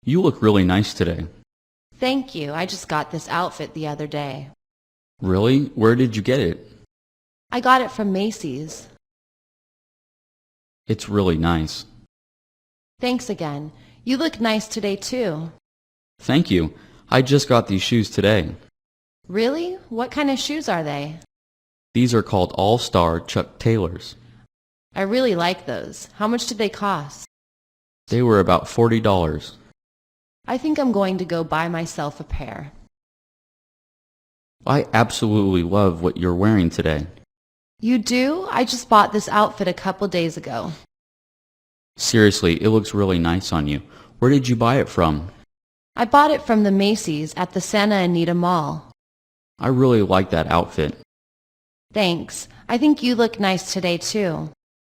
You look really nice today. Thank you. I just got this outfit the other day. Really? Where did you get it? I got it from Macy's. It's really nice. Thanks again. You look nice today too. Thank you. I just got these shoes today. Really? What kind of shoes are they? These are called All-Star Chuck Taylors. I really like those. How much did they cost? They were about $40. I think I'm going to go buy myself a pair. I absolutely love what you're wearing today. You do? I just bought this outfit a couple days ago. Seriously, it looks really nice on you. Where did you buy it from? I bought it from the Macy's at the Santa Anita Mall. I really like that outfit. Thanks. I think you look nice today too.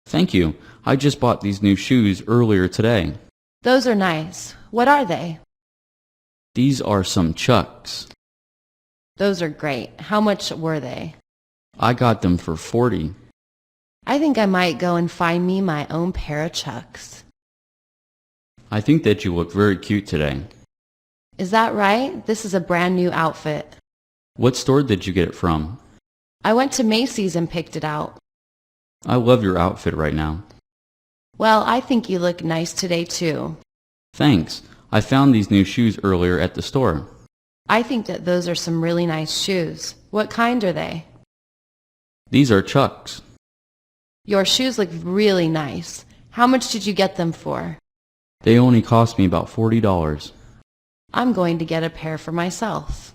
Thank you. I just bought these new shoes earlier today. Those are nice. What are they? These are some Chucks. Those are great. How much were they? I got them for $40. I think I might go and find me my own pair of Chucks. I think that you look very cute today. Is that right? This is a brand new outfit. What store did you get it from? I went to Macy's and picked it out. I love your outfit right now. Well, I think you look nice today too. Thanks. I found these new shoes earlier at the store. I think that those are some really nice shoes. What kind are they? These are Chucks. Your shoes look really nice. How much did you get them for? They only cost me about $40. I'm going to get a pair for myself.